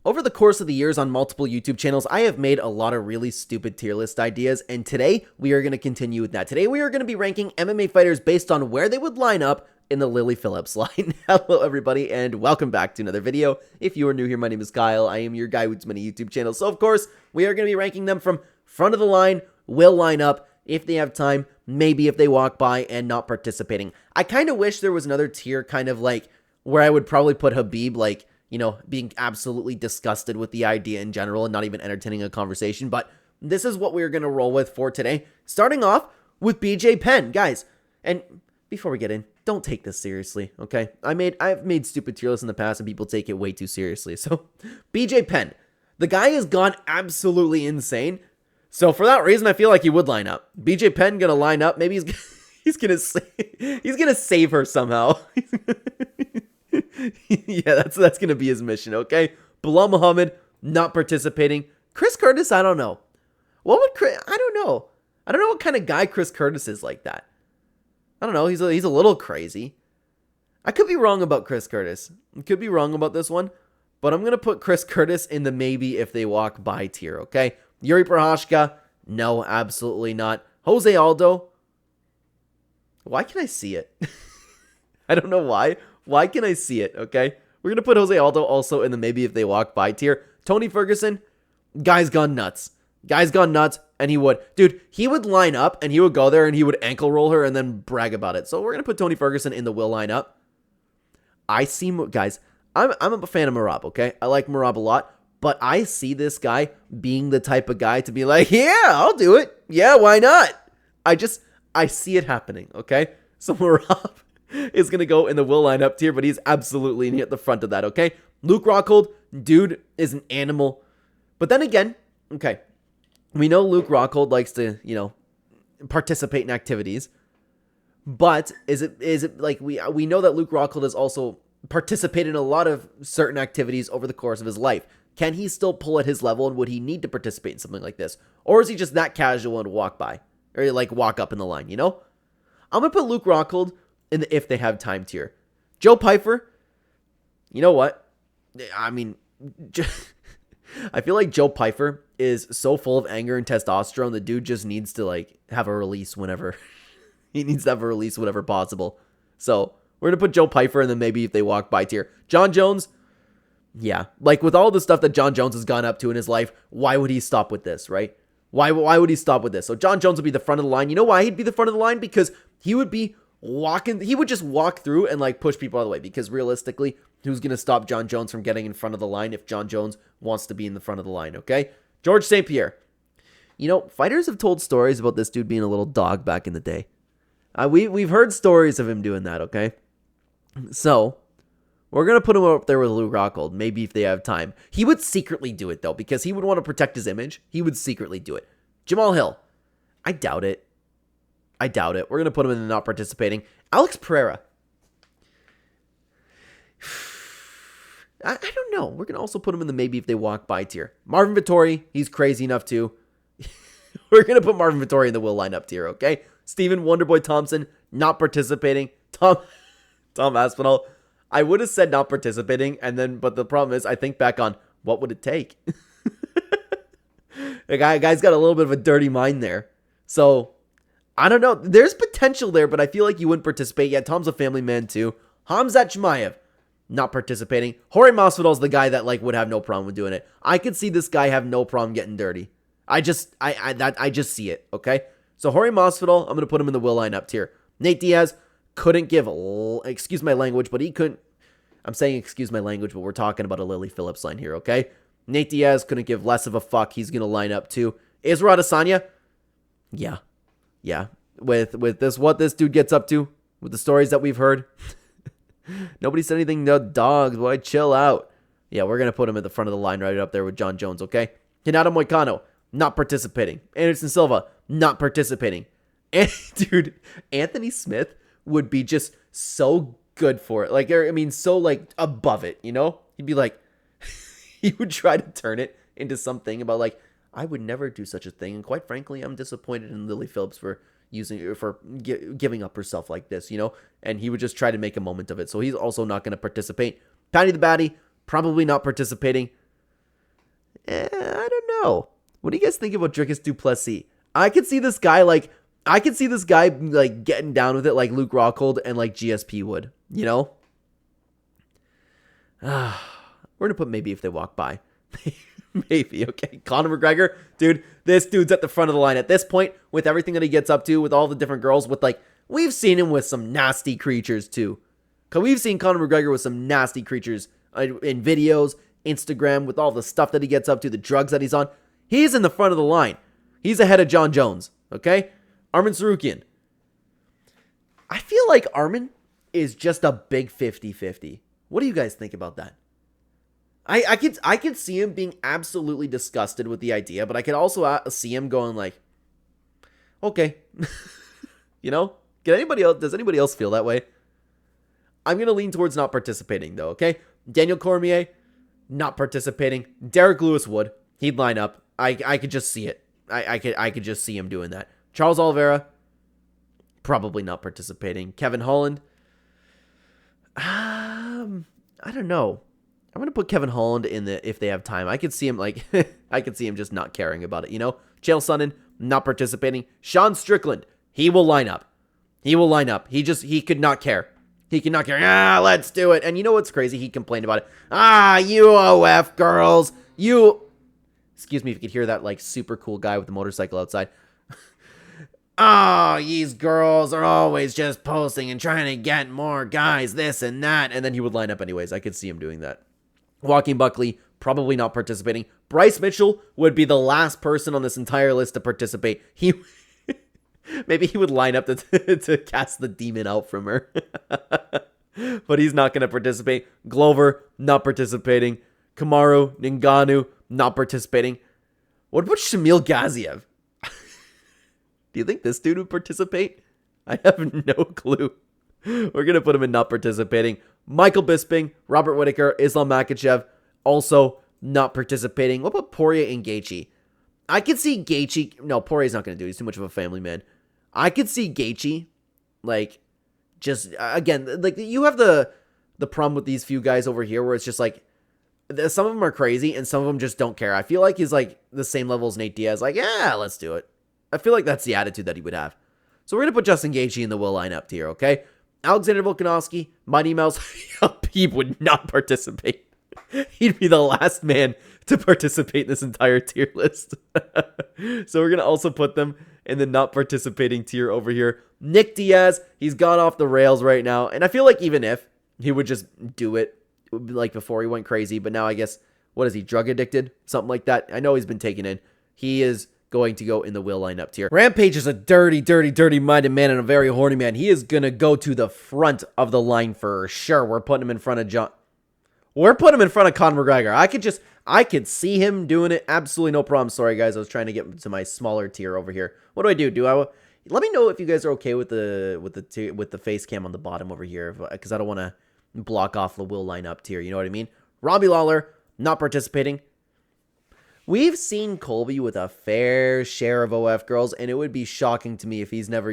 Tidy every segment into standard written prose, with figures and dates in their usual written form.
Over the course of the years on multiple YouTube channels, I have made a lot of really stupid tier list ideas, and today we are going to continue with that. Today we are going to be ranking MMA fighters based on where they would line up in the Lily Phillips line. Hello everybody, and welcome back to another video. If you are new here, my name is Kyle. I am your guy with many YouTube channels. So of course, we are going to be ranking them from front of the line, will line up, if they have time, maybe if they walk by, and not participating. I kind of wish there was another tier kind of like where I would probably put Habib, like, you know, being absolutely disgusted with the idea in general and not even entertaining a conversation. But this is what we're going to roll with for today. Starting off with BJ Penn, guys. And before we get in, don't take this seriously, okay? I've made stupid tier lists in the past and people take it way too seriously. So, BJ Penn, the guy has gone absolutely insane. So for that reason, I feel like he would line up. BJ Penn gonna line up. Maybe he's gonna save her somehow. Yeah, that's gonna be his mission, okay? Bilal Muhammad not participating. Chris Curtis, I don't know. What would Chris? I don't know. I don't know what kind of guy Chris Curtis is like that. I don't know. He's a little crazy. I could be wrong about Chris Curtis. I could be wrong about this one, but I'm gonna put Chris Curtis in the maybe if they walk by tier, okay? Yuri Prochazka, no, absolutely not. Jose Aldo, why can I see it? I don't know why. Why can I see it, okay? We're going to put Jose Aldo also in the maybe if they walk by tier. Tony Ferguson, guy's gone nuts. Guy's gone nuts, and he would line up, and he would go there, and he would ankle roll her, and then brag about it. So we're going to put Tony Ferguson in the will lineup. Guys, I'm a fan of Merab, okay? I like Merab a lot, but I see this guy being the type of guy to be like, yeah, I'll do it. Yeah, why not? I see it happening, okay? So Merab is going to go in the will lineup tier, but he's absolutely at the front of that, okay? Luke Rockhold, dude, is an animal. But then again, okay, we know Luke Rockhold likes to, you know, participate in activities. But is it like we know that Luke Rockhold has also participated in a lot of certain activities over the course of his life. Can he still pull at his level, and would he need to participate in something like this? Or is he just that casual and walk by? Or like walk up in the line, you know? I'm going to put Luke Rockhold in the if they have time tier. Joe Pyfer, you know what? I mean, I feel like Joe Pyfer is so full of anger and testosterone, the dude just needs to like have a release whenever. He needs to have a release whenever possible. So we're going to put Joe Pyfer and then maybe if they walk by tier. John Jones, yeah, like with all the stuff that John Jones has gone up to in his life, why would he stop with this, right? Why would he stop with this? So John Jones would be the front of the line. You know why he'd be the front of the line? Because he would just walk through and like push people out of the way. Because realistically, who's going to stop John Jones from getting in front of the line if John Jones wants to be in the front of the line, okay? George St. Pierre. You know, fighters have told stories about this dude being a little dog back in the day. We've heard stories of him doing that, okay? So we're going to put him up there with Luke Rockhold, maybe if they have time. He would secretly do it, though, because he would want to protect his image. He would secretly do it. Jamal Hill. I doubt it. We're going to put him in the not participating. Alex Pereira. I don't know. We're going to also put him in the maybe if they walk by tier. Marvin Vettori. He's crazy enough to. We're going to put Marvin Vettori in the will lineup tier, okay? Stephen Wonderboy Thompson, not participating. Tom Aspinall. I would have said not participating, but the problem is, I think back on what would it take. The guy's got a little bit of a dirty mind there. So, I don't know. There's potential there, but I feel like you wouldn't participate. Yeah, Tom's a family man too. Hamzat Chimaev, not participating. Jorge Masvidal's the guy that like would have no problem with doing it. I could see this guy have no problem getting dirty. I just see it, okay? So Jorge Masvidal, I'm going to put him in the will lineup tier. Nate Diaz couldn't give, excuse my language, but he couldn't. I'm saying excuse my language, but we're talking about a Lily Phillips line here, okay? Nate Diaz couldn't give less of a fuck. He's going to line up too. Israel Adesanya, yeah. With this, what this dude gets up to, with the stories that we've heard, nobody said anything. No dogs, boy, chill out. Yeah, we're going to put him at the front of the line right up there with John Jones, okay? Hinata Moicano, not participating. Anderson Silva, not participating. And, dude, Anthony Smith would be just so good for it. Like, I mean, so, like, above it, you know? He'd be like, he would try to turn it into something about, like, I would never do such a thing. And quite frankly, I'm disappointed in Lily Phillips for giving up herself like this, you know? And he would just try to make a moment of it. So he's also not going to participate. Patty the Batty, probably not participating. I don't know. What do you guys think about Dricus du Plessis? I could see this guy like getting down with it like Luke Rockhold and like GSP would, you know? We're gonna put maybe if they walk by. Maybe, okay. Conor McGregor, dude, this dude's at the front of the line at this point with everything that he gets up to with all the different girls with like, we've seen him with some nasty creatures too. Because we've seen Conor McGregor with some nasty creatures in videos, Instagram, with all the stuff that he gets up to, the drugs that he's on. He's in the front of the line. He's ahead of John Jones, okay? Arman Sarukian. I feel like Arman is just a big 50-50. What do you guys think about that? I could see him being absolutely disgusted with the idea, but I could also see him going like, okay. You know? Does anybody else feel that way? I'm going to lean towards not participating though, okay? Daniel Cormier, not participating. Derek Lewis would. He'd line up. I could just see it. I could just see him doing that. Charles Oliveira, probably not participating. Kevin Holland, I don't know. I'm gonna put Kevin Holland in the if they have time. I could see him like I could see him just not caring about it. You know, Chael Sonnen not participating. Sean Strickland, he will line up. He will line up. He could not care. He could not care. Let's do it. And you know what's crazy? He complained about it. UOF girls, you. Excuse me if you could hear that like super cool guy with the motorcycle outside. These girls are always just posting and trying to get more guys, this and that. And then he would line up anyways. I could see him doing that. Joaquin Buckley, probably not participating. Bryce Mitchell would be the last person on this entire list to participate. Maybe he would line up to cast the demon out from her. But he's not going to participate. Glover, not participating. Kamaru, Ngannou, not participating. What about Shamil Gaziev? Do you think this dude would participate? I have no clue. We're going to put him in not participating. Michael Bisping, Robert Whittaker, Islam Makhachev, also not participating. What about Poirier and Gaethje? I could see Gaethje. No, Poirier's not going to do it. He's too much of a family man. I could see Gaethje, like, just, again, like, you have the problem with these few guys over here where it's just like, some of them are crazy and some of them just don't care. I feel like he's like the same level as Nate Diaz. Like, yeah, let's do it. I feel like that's the attitude that he would have. So we're going to put Justin Gaethje in the will lineup tier, okay? Alexander Volkanovski, Mighty Mouse, he would not participate. He'd be the last man to participate in this entire tier list. So we're going to also put them in the not participating tier over here. Nick Diaz, he's gone off the rails right now. And I feel like even if he would just do it, it would be like before he went crazy. But now I guess, what is he, drug addicted? Something like that. I know he's been taken in. He is going to go in the will lineup tier. Rampage is a dirty, dirty, dirty-minded man and a very horny man. He is going to go to the front of the line for sure. We're putting him in front of John. We're putting him in front of Conor McGregor. I could see him doing it. Absolutely no problem. Sorry, guys. I was trying to get to my smaller tier over here. What do? Let me know if you guys are okay with the face cam on the bottom over here, because I don't want to block off the will lineup tier. You know what I mean? Robbie Lawler, not participating. We've seen Colby with a fair share of OF girls, and it would be shocking to me if he's never,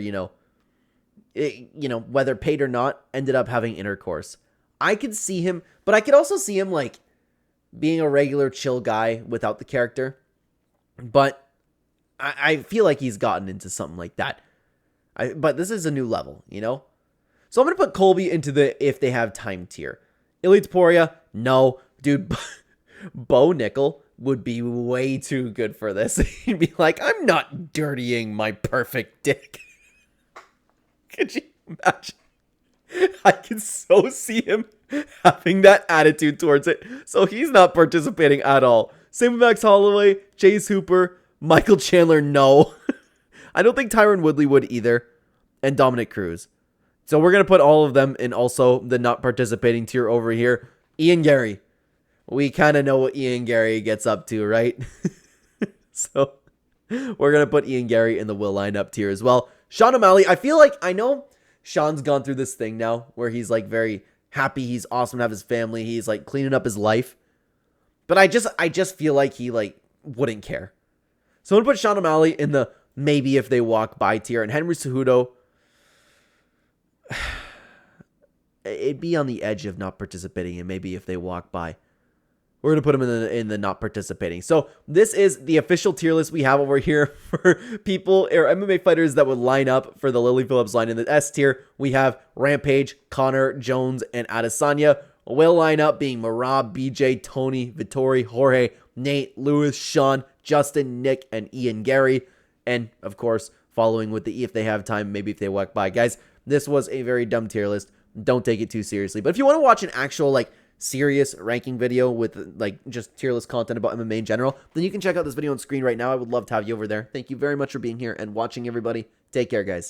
whether paid or not, ended up having intercourse. I could see him, but I could also see him, like, being a regular chill guy without the character. But I feel like he's gotten into something like that. But this is a new level, you know? So I'm going to put Colby into the if they have time tier. Elite Poirier, no. Dude, Bo Nickel would be way too good for this. He'd be like, I'm not dirtying my perfect dick. Could you imagine? I can so see him having that attitude towards it. So he's not participating at all. Same with Max Holloway, Chase Hooper, Michael Chandler, no. I don't think Tyron Woodley would either. And Dominic Cruz. So we're going to put all of them in also the not participating tier over here. Ian Gary. We kind of know what Ian Gary gets up to, right? So we're going to put Ian Gary in the will lineup tier as well. Sean O'Malley, I know Sean's gone through this thing now where he's like very happy. He's awesome to have his family. He's like cleaning up his life. But I just feel like he like wouldn't care. So I'm going to put Sean O'Malley in the maybe if they walk by tier. And Henry Cejudo, it'd be on the edge of not participating and maybe if they walk by. we're going to put them in the not participating. So this is the official tier list we have over here for people or MMA fighters that would line up for the Lily Phillips line. In the S tier, we have Rampage, Connor, Jones, and Adesanya. Will line up being Marab, BJ, Tony, Vittori, Jorge, Nate, Lewis, Sean, Justin, Nick, and Ian Gary. And, of course, following with the E if they have time, maybe if they walk by. Guys, this was a very dumb tier list. Don't take it too seriously. But if you want to watch an actual, like, serious ranking video with, like, just tier list content about MMA in general, then you can check out this video on screen right now. I would love to have you over there. Thank you very much for being here and watching, everybody. Take care, guys.